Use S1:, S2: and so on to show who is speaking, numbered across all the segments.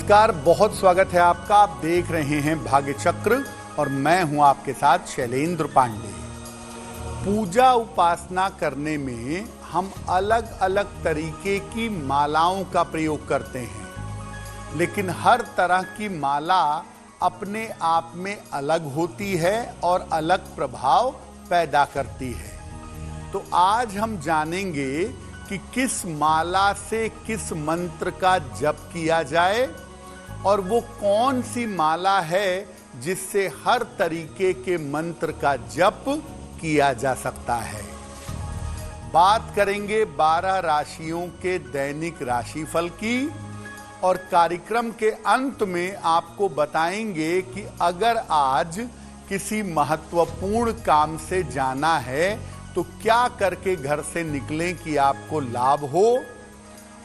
S1: नमस्कार, बहुत स्वागत है आपका। आप देख रहे हैं भाग्य चक्र और मैं हूं आपके साथ शैलेंद्र पांडे। पूजा उपासना करने में हम अलग अलग तरीके की मालाओं का प्रयोग करते हैं, लेकिन हर तरह की माला अपने आप में अलग होती है और अलग प्रभाव पैदा करती है। तो आज हम जानेंगे कि किस माला से किस मंत्र का जप किया जाए और वो कौन सी माला है जिससे हर तरीके के मंत्र का जप किया जा सकता है। बात करेंगे 12 राशियों के दैनिक राशिफल की और कार्यक्रम के अंत में आपको बताएंगे कि अगर आज किसी महत्वपूर्ण काम से जाना है तो क्या करके घर से निकलें कि आपको लाभ हो,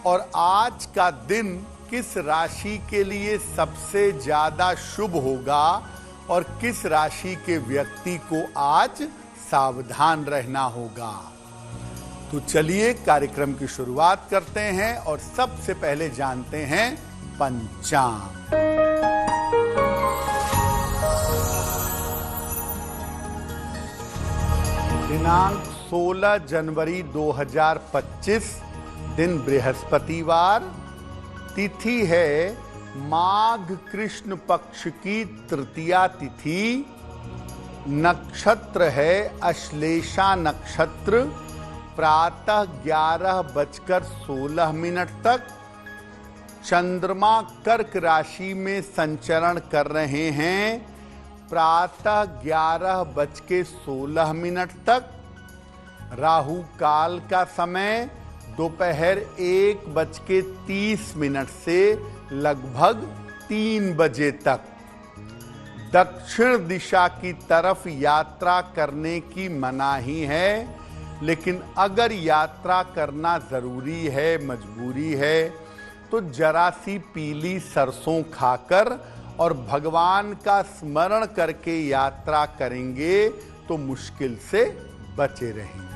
S1: और आज का दिन किस राशि के लिए सबसे ज्यादा शुभ होगा और किस राशि के व्यक्ति को आज सावधान रहना होगा। तो चलिए कार्यक्रम की शुरुआत करते हैं और सबसे पहले जानते हैं पंचांग। दिनांक 16 जनवरी 2025, दिन बृहस्पतिवार, तिथि है माघ कृष्ण पक्ष की तृतीया तिथि, नक्षत्र है अश्लेषा नक्षत्र, प्रातः 11:16 तक। चंद्रमा कर्क राशि में संचरण कर रहे हैं प्रातः 11:16 तक। राहु काल का समय दोपहर 1:30 से लगभग 3 बजे तक। दक्षिण दिशा की तरफ यात्रा करने की मनाही है, लेकिन अगर यात्रा करना जरूरी है, मजबूरी है, तो जरा सी पीली सरसों खाकर और भगवान का स्मरण करके यात्रा करेंगे तो मुश्किल से बचे रहेंगे।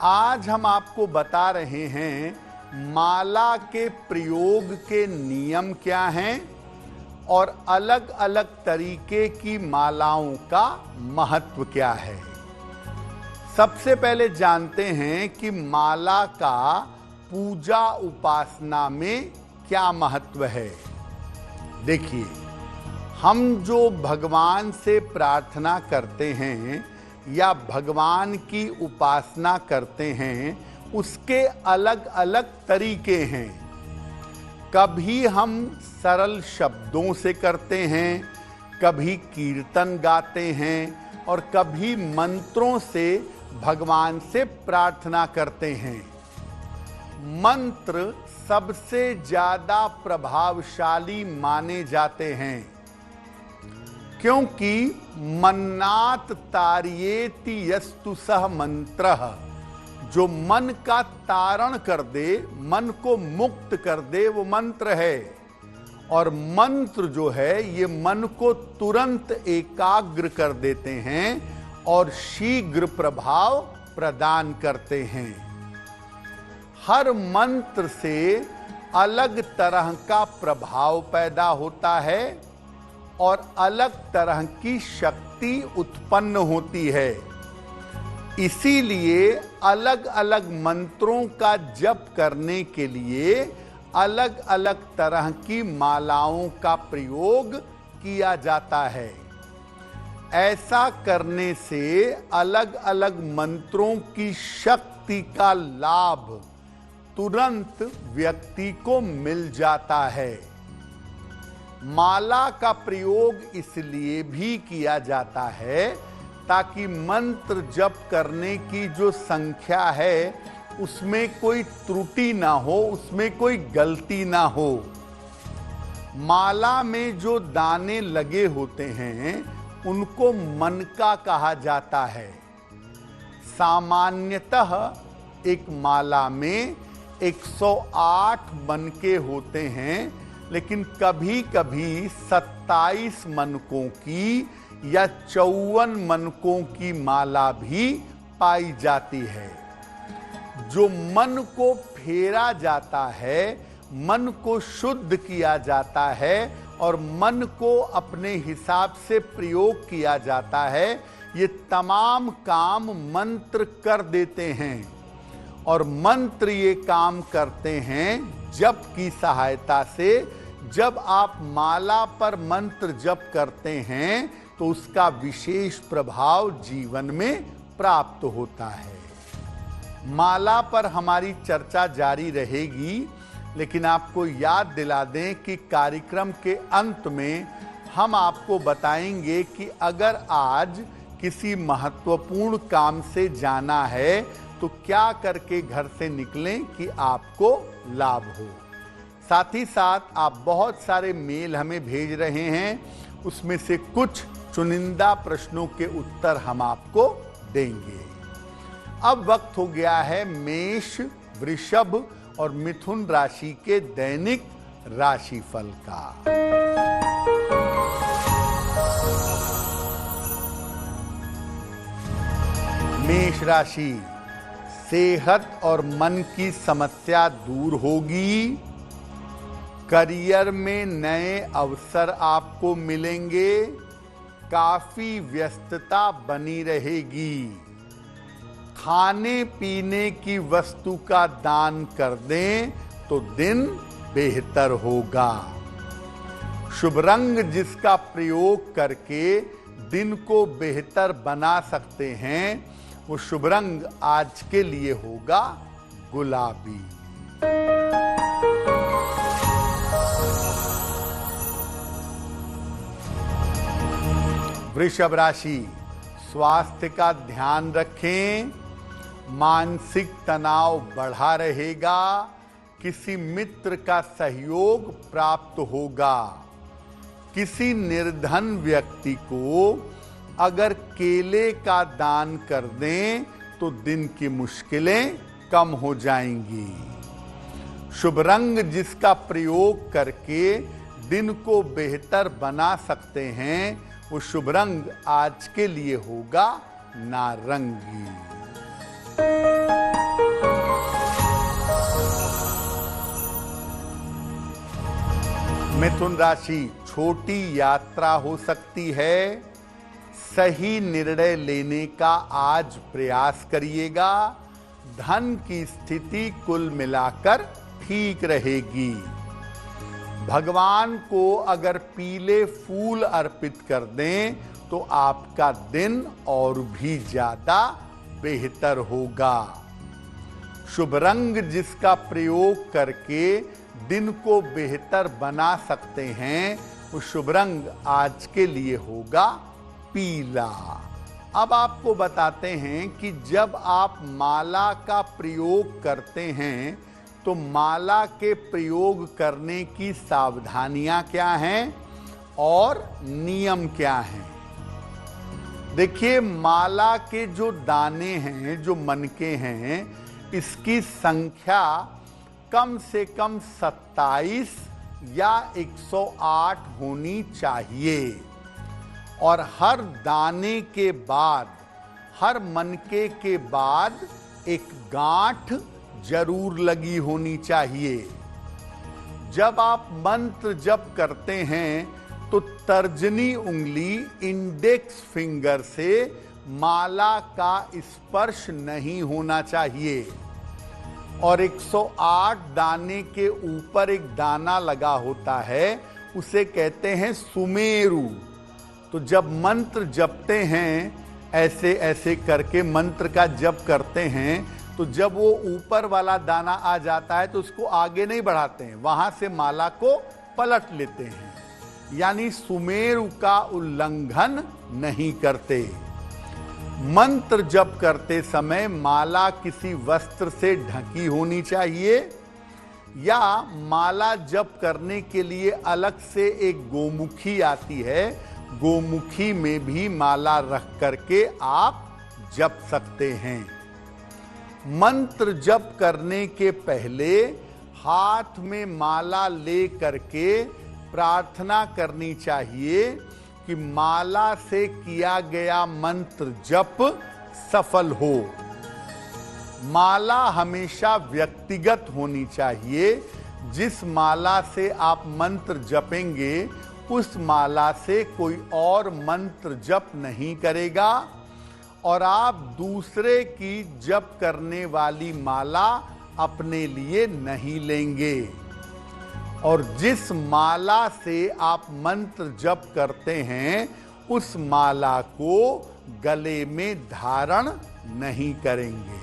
S1: आज हम आपको बता रहे हैं माला के प्रयोग के नियम क्या हैं और अलग अलग तरीके की मालाओं का महत्व क्या है। सबसे पहले जानते हैं कि माला का पूजा उपासना में क्या महत्व है। देखिए, हम जो भगवान से प्रार्थना करते हैं या भगवान की उपासना करते हैं, उसके अलग अलग तरीके हैं। कभी हम सरल शब्दों से करते हैं, कभी कीर्तन गाते हैं और कभी मंत्रों से भगवान से प्रार्थना करते हैं। मंत्र सबसे ज्यादा प्रभावशाली माने जाते हैं, क्योंकि मन्नात तारयेति यस्तु सह मंत्रः, जो मन का तारण कर दे, मन को मुक्त कर दे, वो मंत्र है। और मंत्र जो है ये मन को तुरंत एकाग्र कर देते हैं और शीघ्र प्रभाव प्रदान करते हैं। हर मंत्र से अलग तरह का प्रभाव पैदा होता है और अलग तरह की शक्ति उत्पन्न होती है। इसीलिए अलग अलग मंत्रों का जप करने के लिए अलग अलग तरह की मालाओं का प्रयोग किया जाता है। ऐसा करने से अलग अलग मंत्रों की शक्ति का लाभ तुरंत व्यक्ति को मिल जाता है। माला का प्रयोग इसलिए भी किया जाता है ताकि मंत्र जप करने की जो संख्या है उसमें कोई त्रुटि ना हो, उसमें कोई गलती ना हो। माला में जो दाने लगे होते हैं उनको मनका कहा जाता है। सामान्यतः एक माला में 108 मनके होते हैं, लेकिन कभी कभी 27 मनकों की या 54 मनकों की माला भी पाई जाती है। जो मन को फेरा जाता है मन को शुद्ध किया जाता है और मन को अपने हिसाब से प्रयोग किया जाता है। ये तमाम काम मंत्र कर देते हैं और मंत्र ये काम करते हैं जप की सहायता से। जब आप माला पर मंत्र जप करते हैं तो उसका विशेष प्रभाव जीवन में प्राप्त होता है। माला पर हमारी चर्चा जारी रहेगी, लेकिन आपको याद दिला दें कि कार्यक्रम के अंत में हम आपको बताएंगे कि अगर आज किसी महत्वपूर्ण काम से जाना है तो क्या करके घर से निकलें कि आपको लाभ हो। साथ ही साथ आप बहुत सारे मेल हमें भेज रहे हैं, उसमें से कुछ चुनिंदा प्रश्नों के उत्तर हम आपको देंगे। अब वक्त हो गया है मेष, वृषभ और मिथुन राशि के दैनिक राशिफल का। मेष राशि, सेहत और मन की समस्या दूर होगी। करियर में नए अवसर आपको मिलेंगे। काफी व्यस्तता बनी रहेगी। खाने पीने की वस्तु का दान कर दें तो दिन बेहतर होगा। शुभ रंग जिसका प्रयोग करके दिन को बेहतर बना सकते हैं वो शुभ रंग आज के लिए होगा गुलाबी। वृषभ राशि, स्वास्थ्य का ध्यान रखें। मानसिक तनाव बढ़ा रहेगा। किसी मित्र का सहयोग प्राप्त होगा। किसी निर्धन व्यक्ति को अगर केले का दान कर दें तो दिन की मुश्किलें कम हो जाएंगी। शुभ रंग जिसका प्रयोग करके दिन को बेहतर बना सकते हैं वो शुभ रंग आज के लिए होगा नारंगी। मिथुन राशि, छोटी यात्रा हो सकती है। सही निर्णय लेने का आज प्रयास करिएगा। धन की स्थिति कुल मिलाकर ठीक रहेगी। भगवान को अगर पीले फूल अर्पित कर दें तो आपका दिन और भी ज्यादा बेहतर होगा। शुभ रंग जिसका प्रयोग करके दिन को बेहतर बना सकते हैं वो शुभ रंग आज के लिए होगा पीला। अब आपको बताते हैं कि जब आप माला का प्रयोग करते हैं तो माला के प्रयोग करने की सावधानियां क्या हैं और नियम क्या हैं। देखिए, माला के जो दाने हैं, जो मनके हैं, इसकी संख्या कम से कम 27 या 108 होनी चाहिए और हर दाने के बाद, हर मनके के बाद एक गांठ जरूर लगी होनी चाहिए। जब आप मंत्र जप करते हैं तो तर्जनी उंगली, इंडेक्स फिंगर से माला का स्पर्श नहीं होना चाहिए और 108 दाने के ऊपर एक दाना लगा होता है, उसे कहते हैं सुमेरु। तो जब मंत्र जपते हैं, ऐसे ऐसे करके मंत्र का जप करते हैं, तो जब वो ऊपर वाला दाना आ जाता है तो उसको आगे नहीं बढ़ाते हैं, वहां से माला को पलट लेते हैं, यानी सुमेरु का उल्लंघन नहीं करते। मंत्र जप करते समय माला किसी वस्त्र से ढकी होनी चाहिए या माला जप करने के लिए अलग से एक गोमुखी आती है, गोमुखी में भी माला रख करके आप जप सकते हैं। मंत्र जप करने के पहले हाथ में माला ले करके प्रार्थना करनी चाहिए कि माला से किया गया मंत्र जप सफल हो। माला हमेशा व्यक्तिगत होनी चाहिए, जिस माला से आप मंत्र जपेंगे उस माला से कोई और मंत्र जप नहीं करेगा और आप दूसरे की जप करने वाली माला अपने लिए नहीं लेंगे। और जिस माला से आप मंत्र जप करते हैं उस माला को गले में धारण नहीं करेंगे।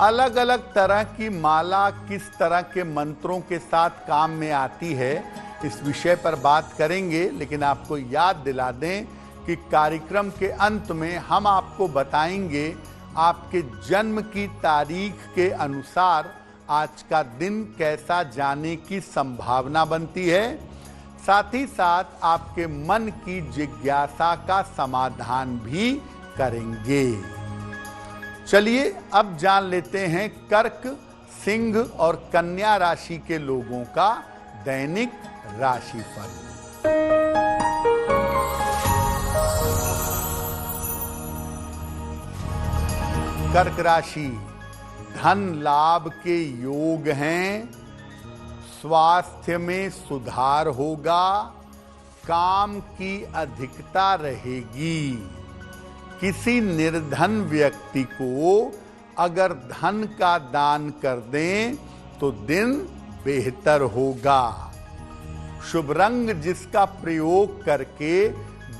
S1: अलग अलग तरह की माला किस तरह के मंत्रों के साथ काम में आती है इस विषय पर बात करेंगे, लेकिन आपको याद दिला दें कि कार्यक्रम के अंत में हम आपको बताएंगे आपके जन्म की तारीख के अनुसार आज का दिन कैसा जाने की संभावना बनती है। साथ ही साथ आपके मन की जिज्ञासा का समाधान भी करेंगे। चलिए अब जान लेते हैं कर्क, सिंह और कन्या राशि के लोगों का दैनिक राशिफल। कर्क राशि, धन लाभ के योग हैं, स्वास्थ्य में सुधार होगा, काम की अधिकता रहेगी। किसी निर्धन व्यक्ति को अगर धन का दान कर दें तो दिन बेहतर होगा। शुभ रंग जिसका प्रयोग करके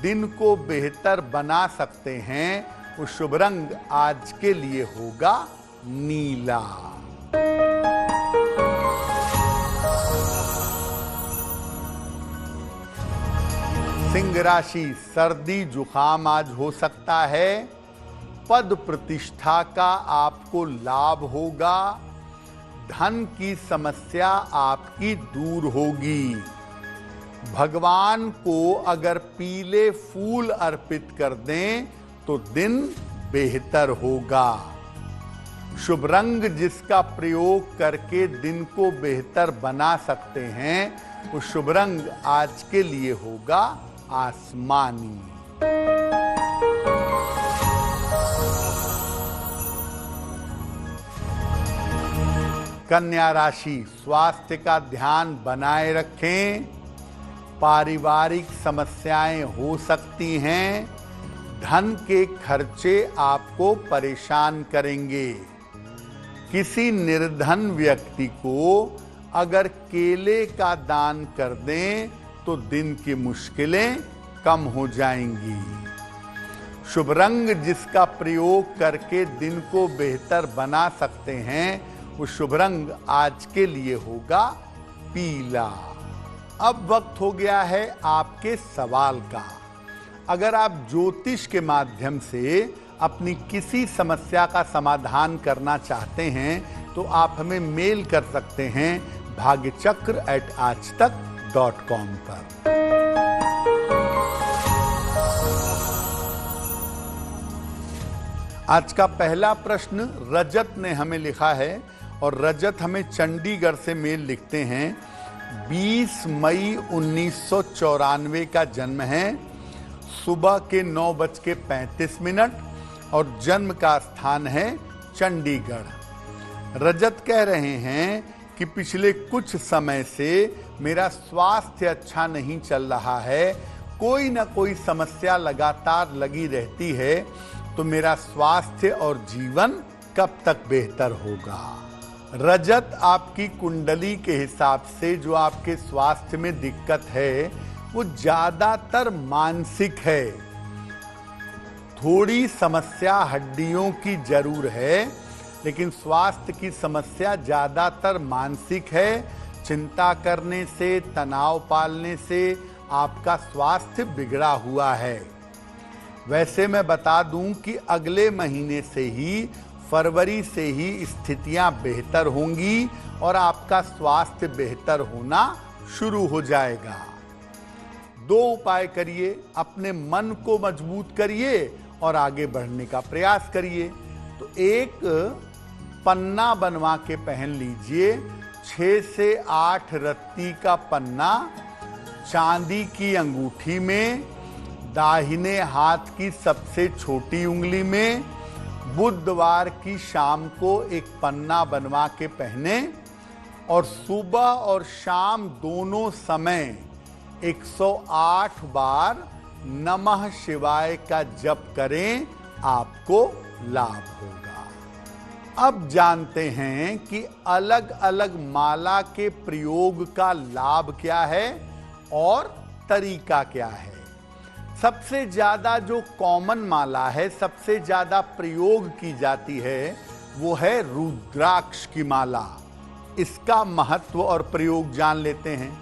S1: दिन को बेहतर बना सकते हैं वो शुभ रंग आज के लिए होगा नीला। सिंह राशि, सर्दी जुकाम आज हो सकता है, पद प्रतिष्ठा का आपको लाभ होगा, धन की समस्या आपकी दूर होगी। भगवान को अगर पीले फूल अर्पित कर दें तो दिन बेहतर होगा। शुभ रंग जिसका प्रयोग करके दिन को बेहतर बना सकते हैं वो शुभ रंग आज के लिए होगा आसमानी। कन्या राशि, स्वास्थ्य का ध्यान बनाए रखें, पारिवारिक समस्याएं हो सकती हैं, धन के खर्चे आपको परेशान करेंगे। किसी निर्धन व्यक्ति को अगर केले का दान कर दें तो दिन की मुश्किलें कम हो जाएंगी। शुभ रंग जिसका प्रयोग करके दिन को बेहतर बना सकते हैं वो शुभ रंग आज के लिए होगा पीला। अब वक्त हो गया है आपके सवाल का। अगर आप ज्योतिष के माध्यम से अपनी किसी समस्या का समाधान करना चाहते हैं तो आप हमें मेल कर सकते हैं भाग्यचक्र@aajtak.com पर। आज का पहला प्रश्न रजत ने हमें लिखा है और रजत हमें चंडीगढ़ से मेल लिखते हैं। 20 मई 1994 का जन्म है, सुबह के 9:35 और जन्म का स्थान है चंडीगढ़। रजत कह रहे हैं कि पिछले कुछ समय से मेरा स्वास्थ्य अच्छा नहीं चल रहा है, कोई ना कोई समस्या लगातार लगी रहती है, तो मेरा स्वास्थ्य और जीवन कब तक बेहतर होगा। रजत, आपकी कुंडली के हिसाब से जो आपके स्वास्थ्य में दिक्कत है वो ज्यादातर मानसिक है। थोड़ी समस्या हड्डियों की जरूर है, लेकिन स्वास्थ्य की समस्या ज्यादातर मानसिक है। चिंता करने से, तनाव पालने से आपका स्वास्थ्य बिगड़ा हुआ है। वैसे मैं बता दूं कि अगले महीने से ही, फरवरी से ही स्थितियां बेहतर होंगी और आपका स्वास्थ्य बेहतर होना शुरू हो जाएगा। 2 उपाय करिए, अपने मन को मजबूत करिए और आगे बढ़ने का प्रयास करिए। तो एक पन्ना बनवा के पहन लीजिए, 6 से 8 रत्ती का पन्ना चांदी की अंगूठी में, दाहिने हाथ की सबसे छोटी उंगली में। बुधवार की शाम को एक पन्ना बनवा के पहने और सुबह और शाम दोनों समय 108 बार नमः शिवाय का जप करें, आपको लाभ होगा। अब जानते हैं कि अलग अलग माला के प्रयोग का लाभ क्या है और तरीका क्या है। सबसे ज्यादा जो कॉमन माला है, सबसे ज्यादा प्रयोग की जाती है, वो है रुद्राक्ष की माला। इसका महत्व और प्रयोग जान लेते हैं।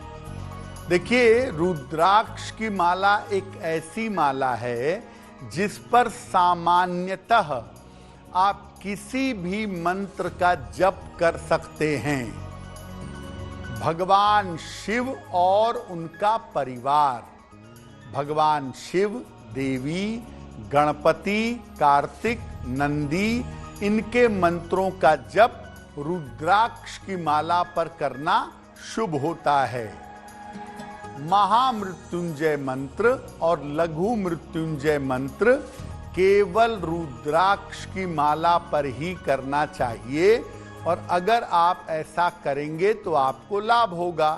S1: देखिए, रुद्राक्ष की माला एक ऐसी माला है जिस पर सामान्यतः आप किसी भी मंत्र का जप कर सकते हैं। भगवान शिव और उनका परिवार, भगवान शिव, देवी, गणपति, कार्तिक, नंदी, इनके मंत्रों का जप रुद्राक्ष की माला पर करना शुभ होता है। महामृत्युंजय मंत्र और लघु मृत्युंजय मंत्र केवल रुद्राक्ष की माला पर ही करना चाहिए, और अगर आप ऐसा करेंगे तो आपको लाभ होगा।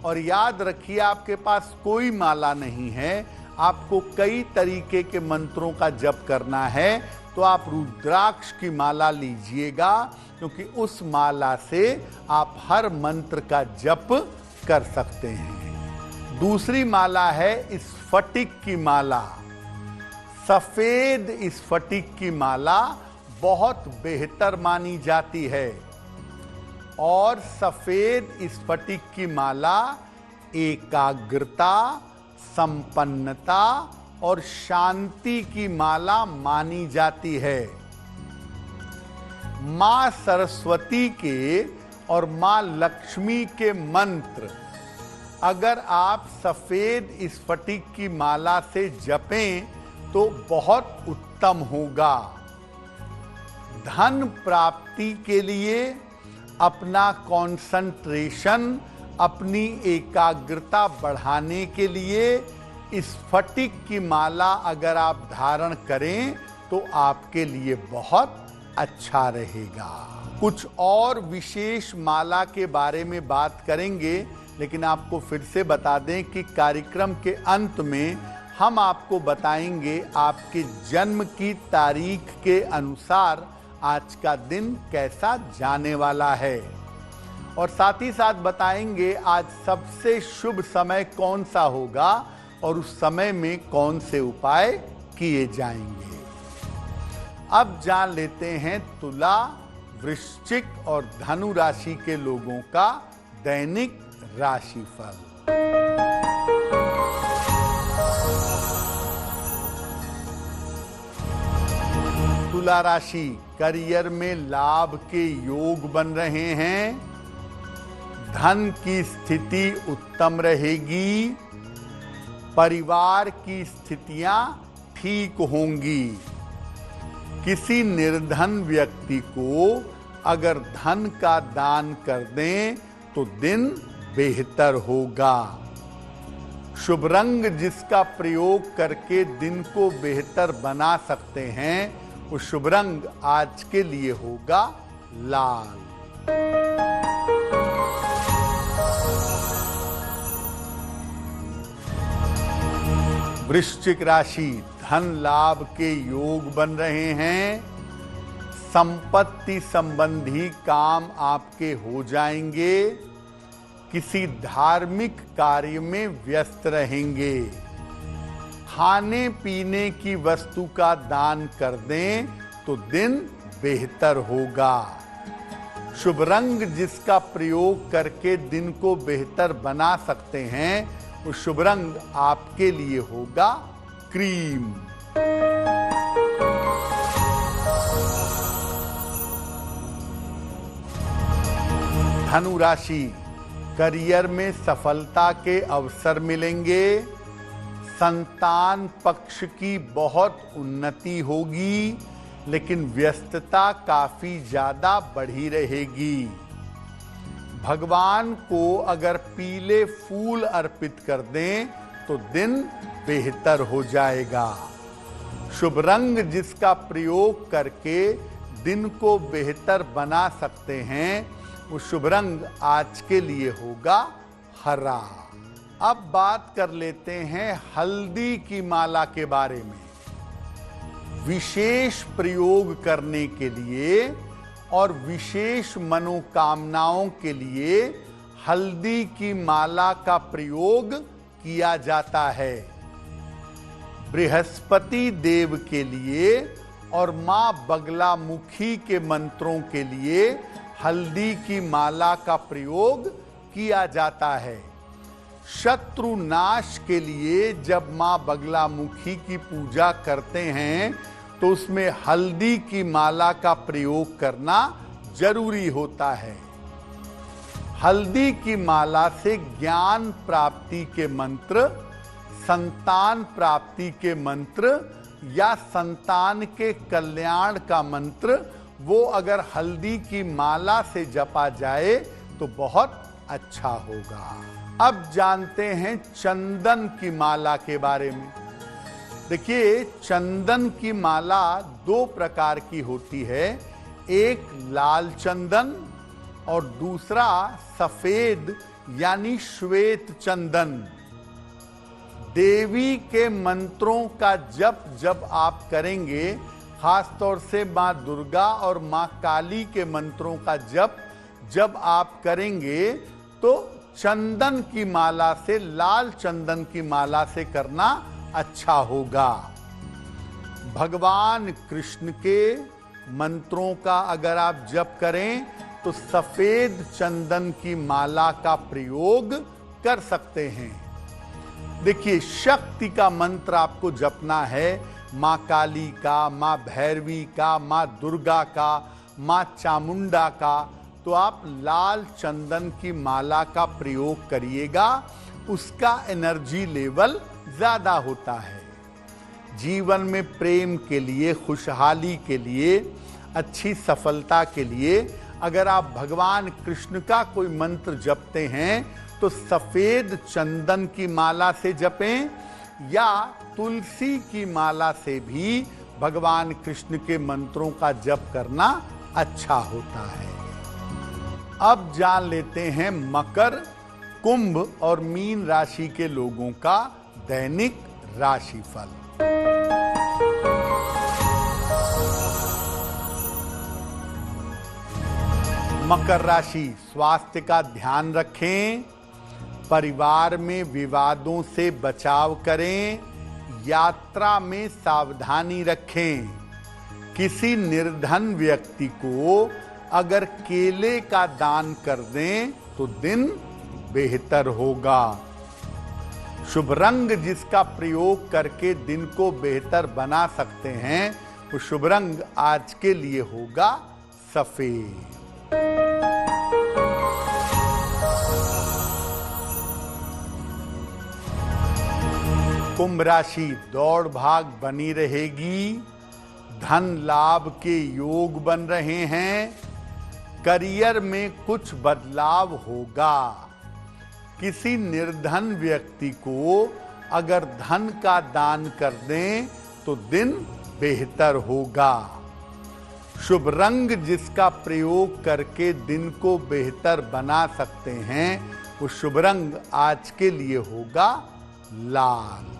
S1: और याद रखिए, आपके पास कोई माला नहीं है, आपको कई तरीके के मंत्रों का जप करना है, तो आप रुद्राक्ष की माला लीजिएगा, क्योंकि उस माला से आप हर मंत्र का जप कर सकते हैं। दूसरी माला है स्फटिक की माला। सफेद स्फटिक की माला बहुत बेहतर मानी जाती है, और सफेद स्फटिक की माला एकाग्रता, संपन्नता और शांति की माला मानी जाती है। मां सरस्वती के और मां लक्ष्मी के मंत्र अगर आप सफेद स्फटिक की माला से जपें तो बहुत उत्तम होगा। धन प्राप्ति के लिए अपना कंसंट्रेशन, अपनी एकाग्रता बढ़ाने के लिए स्फटिक की माला अगर आप धारण करें तो आपके लिए बहुत अच्छा रहेगा। कुछ और विशेष माला के बारे में बात करेंगे, लेकिन आपको फिर से बता दें कि कार्यक्रम के अंत में हम आपको बताएंगे आपके जन्म की तारीख के अनुसार आज का दिन कैसा जाने वाला है, और साथ ही साथ बताएंगे आज सबसे शुभ समय कौन सा होगा और उस समय में कौन से उपाय किए जाएंगे। अब जान लेते हैं तुला, वृश्चिक और धनु राशि के लोगों का दैनिक राशिफल। तुला राशि, करियर में लाभ के योग बन रहे हैं। धन की स्थिति उत्तम रहेगी। परिवार की स्थितियां ठीक होंगी। किसी निर्धन व्यक्ति को अगर धन का दान कर दें तो दिन बेहतर होगा। शुभ रंग जिसका प्रयोग करके दिन को बेहतर बना सकते हैं, वो शुभ रंग आज के लिए होगा लाल। वृश्चिक राशि, धन लाभ के योग बन रहे हैं। संपत्ति संबंधी काम आपके हो जाएंगे। किसी धार्मिक कार्य में व्यस्त रहेंगे। खाने पीने की वस्तु का दान कर दें तो दिन बेहतर होगा। शुभ रंग जिसका प्रयोग करके दिन को बेहतर बना सकते हैं, वो शुभ रंग आपके लिए होगा क्रीम। धनु राशि, करियर में सफलता के अवसर मिलेंगे। संतान पक्ष की बहुत उन्नति होगी, लेकिन व्यस्तता काफी ज्यादा बढ़ी रहेगी। भगवान को अगर पीले फूल अर्पित कर दें तो दिन बेहतर हो जाएगा। शुभ रंग जिसका प्रयोग करके दिन को बेहतर बना सकते हैं, वो शुभ रंग आज के लिए होगा हरा। अब बात कर लेते हैं हल्दी की माला के बारे में। विशेष प्रयोग करने के लिए और विशेष मनोकामनाओं के लिए हल्दी की माला का प्रयोग किया जाता है। बृहस्पति देव के लिए और मां बगलामुखी के मंत्रों के लिए हल्दी की माला का प्रयोग किया जाता है। शत्रु नाश के लिए जब मां बगलामुखी की पूजा करते हैं तो उसमें हल्दी की माला का प्रयोग करना जरूरी होता है। हल्दी की माला से ज्ञान प्राप्ति के मंत्र, संतान प्राप्ति के मंत्र या संतान के कल्याण का मंत्र, वो अगर हल्दी की माला से जपा जाए तो बहुत अच्छा होगा। अब जानते हैं चंदन की माला के बारे में। देखिए, चंदन की माला दो प्रकार की होती है, एक लाल चंदन और दूसरा सफेद यानी श्वेत चंदन। देवी के मंत्रों का जप जब आप करेंगे, खास तौर से मां दुर्गा और मां काली के मंत्रों का जप जब आप करेंगे तो चंदन की माला से, लाल चंदन की माला से करना अच्छा होगा। भगवान कृष्ण के मंत्रों का अगर आप जप करें तो सफेद चंदन की माला का प्रयोग कर सकते हैं। देखिए, शक्ति का मंत्र आपको जपना है, मां काली का, मां भैरवी का, मां दुर्गा का, मां चामुंडा का, तो आप लाल चंदन की माला का प्रयोग करिएगा, उसका एनर्जी लेवल ज्यादा होता है। जीवन में प्रेम के लिए, खुशहाली के लिए, अच्छी सफलता के लिए अगर आप भगवान कृष्ण का कोई मंत्र जपते हैं तो सफेद चंदन की माला से जपें या तुलसी की माला से भी भगवान कृष्ण के मंत्रों का जप करना अच्छा होता है। अब जान लेते हैं मकर, कुंभ और मीन राशि के लोगों का दैनिक राशिफल। मकर राशि, स्वास्थ्य का ध्यान रखें, परिवार में विवादों से बचाव करें, यात्रा में सावधानी रखें। किसी निर्धन व्यक्ति को अगर केले का दान कर दें तो दिन बेहतर होगा। शुभ रंग जिसका प्रयोग करके दिन को बेहतर बना सकते हैं वो शुभ रंग आज के लिए होगा सफेद। कुंभ राशि, दौड़ भाग बनी रहेगी, धन लाभ के योग बन रहे हैं, करियर में कुछ बदलाव होगा। किसी निर्धन व्यक्ति को अगर धन का दान कर दें तो दिन बेहतर होगा। शुभ रंग जिसका प्रयोग करके दिन को बेहतर बना सकते हैं वो शुभ रंग आज के लिए होगा लाल।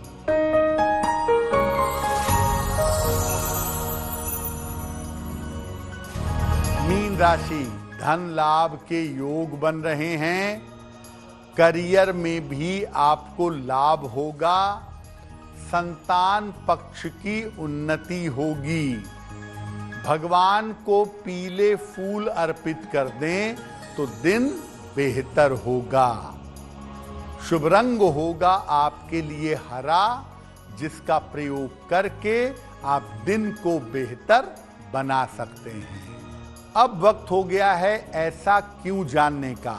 S1: मीन राशि, धन लाभ के योग बन रहे हैं, करियर में भी आपको लाभ होगा, संतान पक्ष की उन्नति होगी। भगवान को पीले फूल अर्पित कर दें तो दिन बेहतर होगा। शुभ रंग होगा आपके लिए हरा, जिसका प्रयोग करके आप दिन को बेहतर बना सकते हैं। अब वक्त हो गया है ऐसा क्यों जानने का।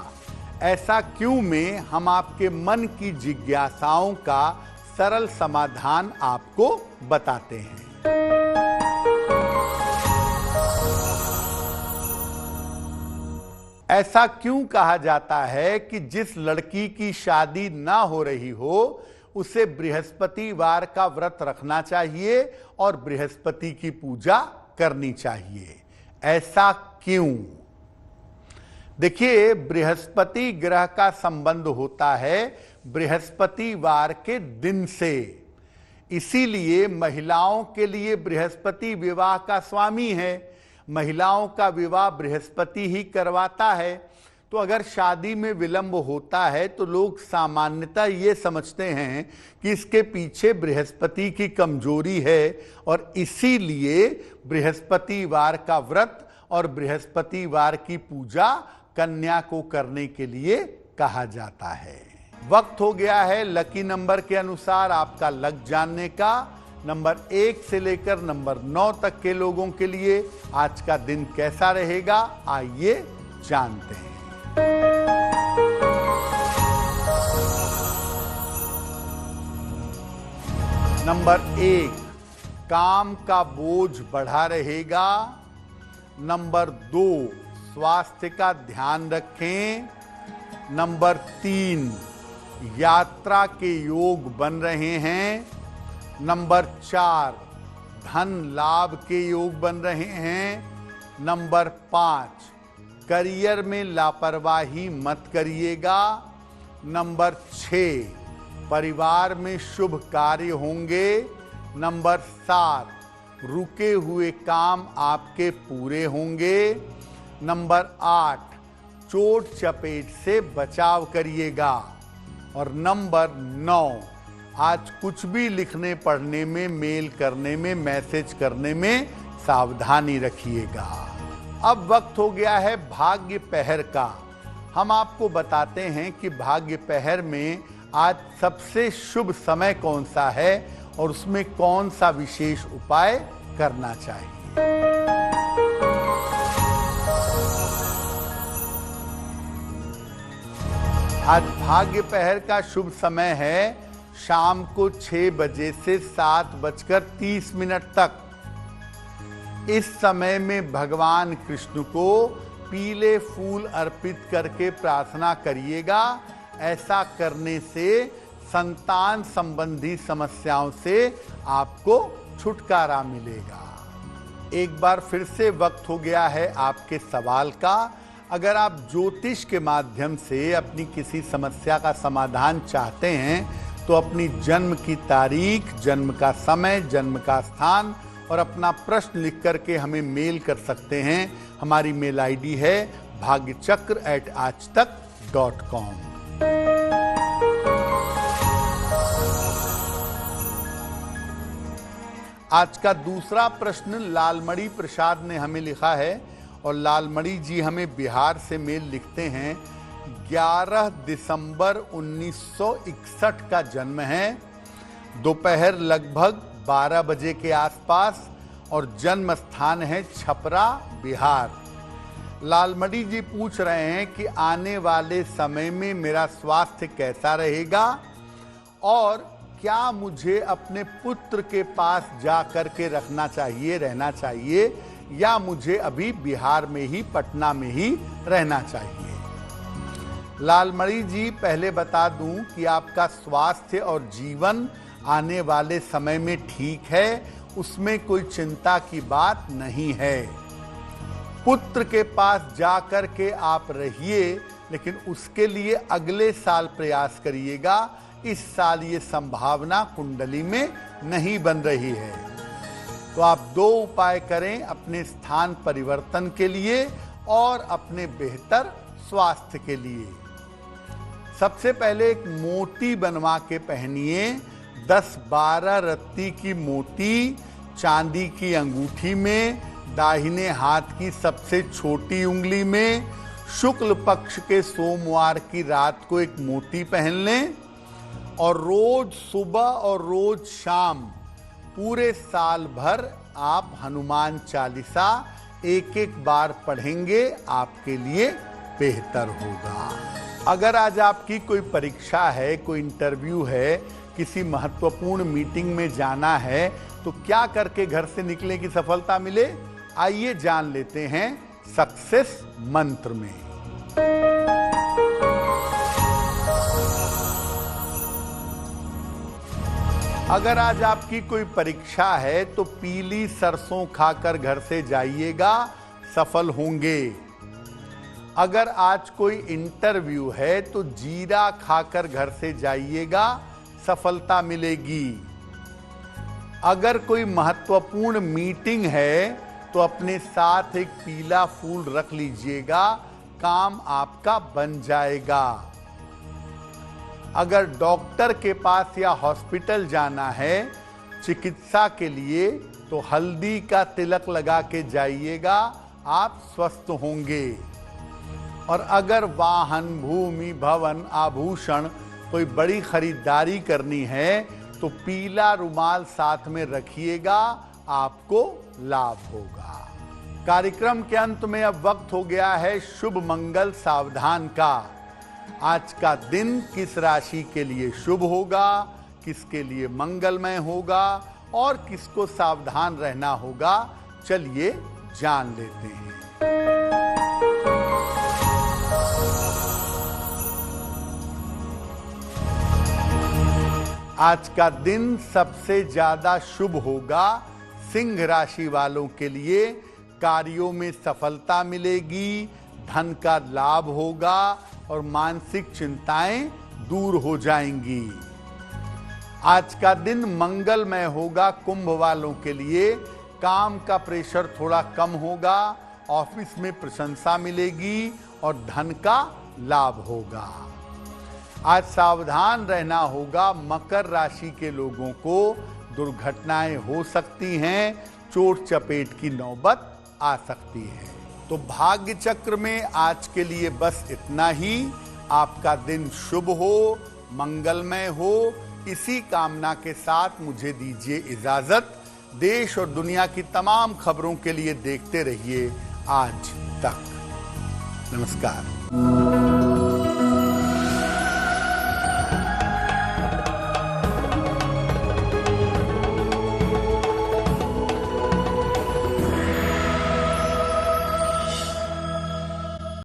S1: ऐसा क्यों में हम आपके मन की जिज्ञासाओं का सरल समाधान आपको बताते हैं। ऐसा क्यों कहा जाता है कि जिस लड़की की शादी ना हो रही हो उसे बृहस्पतिवार का व्रत रखना चाहिए और बृहस्पति की पूजा करनी चाहिए। ऐसा क्यों? देखिए, बृहस्पति ग्रह का संबंध होता है बृहस्पतिवार के दिन से। इसीलिए महिलाओं के लिए बृहस्पति विवाह का स्वामी है। महिलाओं का विवाह बृहस्पति ही करवाता है। तो अगर शादी में विलंब होता है तो लोग सामान्यतः ये समझते हैं कि इसके पीछे बृहस्पति की कमजोरी है, और इसीलिए बृहस्पतिवार का व्रत और बृहस्पतिवार की पूजा कन्या को करने के लिए कहा जाता है। वक्त हो गया है लकी नंबर के अनुसार आपका लक जानने का। नंबर 1 से लेकर नंबर 9 तक के लोगों के लिए आज का दिन कैसा रहेगा, आइए जानते हैं। नंबर 1, काम का बोझ बढ़ा रहेगा। नंबर 2, स्वास्थ्य का ध्यान रखें। नंबर 3, यात्रा के योग बन रहे हैं। नंबर 4, धन लाभ के योग बन रहे हैं। नंबर 5, करियर में लापरवाही मत करिएगा। नंबर 6, परिवार में शुभ कार्य होंगे। नंबर 7, रुके हुए काम आपके पूरे होंगे। नंबर 8, चोट चपेट से बचाव करिएगा। और नंबर 9, आज कुछ भी लिखने पढ़ने में, मेल करने में, मैसेज करने में सावधानी रखिएगा। अब वक्त हो गया है भाग्य पहर का। हम आपको बताते हैं कि भाग्य पहर में आज सबसे शुभ समय कौन सा है और उसमें कौन सा विशेष उपाय करना चाहिए। आज भाग्य पहर का शुभ समय है शाम को 6 बजे से 7:30 तक। इस समय में भगवान कृष्ण को पीले फूल अर्पित करके प्रार्थना करिएगा। ऐसा करने से संतान संबंधी समस्याओं से आपको छुटकारा मिलेगा। एक बार फिर से वक्त हो गया है आपके सवाल का। अगर आप ज्योतिष के माध्यम से अपनी किसी समस्या का समाधान चाहते हैं तो अपनी जन्म की तारीख, जन्म का समय, जन्म का स्थान और अपना प्रश्न लिख करके हमें मेल कर सकते हैं। हमारी मेल आईडी है bhagyachakra@aajtak.com। आज का दूसरा प्रश्न लालमणि प्रसाद ने हमें लिखा है और लालमणि जी हमें बिहार से मेल लिखते हैं। 11 दिसंबर 1961 का जन्म है, दोपहर लगभग 12 बजे के आसपास, और जन्म स्थान है छपरा, बिहार। लालमणि जी पूछ रहे हैं कि आने वाले समय में मेरा स्वास्थ्य कैसा रहेगा और क्या मुझे अपने पुत्र के पास जा कर के रहना चाहिए या मुझे अभी बिहार में ही, पटना में ही रहना चाहिए। लालमणि जी, पहले बता दूं कि आपका स्वास्थ्य और जीवन आने वाले समय में ठीक है, उसमें कोई चिंता की बात नहीं है। पुत्र के पास जा कर के आप रहिए, लेकिन उसके लिए अगले साल प्रयास करिएगा। इस साल ये संभावना कुंडली में नहीं बन रही है। तो आप 2 उपाय करें अपने स्थान परिवर्तन के लिए और अपने बेहतर स्वास्थ्य के लिए। सबसे पहले एक मोती बनवा के पहनिए। 10-12 रत्ती की मोती चांदी की अंगूठी में, दाहिने हाथ की सबसे छोटी उंगली में, शुक्ल पक्ष के सोमवार की रात को एक मोती पहन लें और रोज सुबह और रोज शाम पूरे साल भर आप हनुमान चालीसा 1-1 बार पढ़ेंगे, आपके लिए बेहतर होगा। अगर आज आपकी कोई परीक्षा है, कोई इंटरव्यू है, किसी महत्वपूर्ण मीटिंग में जाना है, तो क्या करके घर से निकले कि सफलता मिले, आइए जान लेते हैं सक्सेस मंत्र में। अगर आज आपकी कोई परीक्षा है तो पीली सरसों खाकर घर से जाइएगा, सफल होंगे। अगर आज कोई इंटरव्यू है तो जीरा खाकर घर से जाइएगा, सफलता मिलेगी। अगर कोई महत्वपूर्ण मीटिंग है तो अपने साथ एक पीला फूल रख लीजिएगा, काम आपका बन जाएगा। अगर डॉक्टर के पास या हॉस्पिटल जाना है चिकित्सा के लिए तो हल्दी का तिलक लगा के जाइएगा, आप स्वस्थ होंगे। और अगर वाहन, भूमि, भवन, आभूषण कोई बड़ी खरीदारी करनी है तो पीला रुमाल साथ में रखिएगा, आपको लाभ होगा। कार्यक्रम के अंत में अब वक्त हो गया है शुभ मंगल सावधान का। आज का दिन किस राशि के लिए शुभ होगा, किसके लिए मंगलमय होगा और किसको सावधान रहना होगा, चलिए जान लेते हैं। आज का दिन सबसे ज्यादा शुभ होगा सिंह राशि वालों के लिए। कार्यों में सफलता मिलेगी, धन का लाभ होगा और मानसिक चिंताएं दूर हो जाएंगी। आज का दिन मंगलमय होगा कुंभ वालों के लिए। काम का प्रेशर थोड़ा कम होगा, ऑफिस में प्रशंसा मिलेगी और धन का लाभ होगा। आज सावधान रहना होगा मकर राशि के लोगों को। दुर्घटनाएं हो सकती हैं, चोट चपेट की नौबत आ सकती है। तो भाग्य चक्र में आज के लिए बस इतना ही। आपका दिन शुभ हो, मंगलमय हो, इसी कामना के साथ मुझे दीजिए इजाजत। देश और दुनिया की तमाम खबरों के लिए देखते रहिए आज तक। नमस्कार।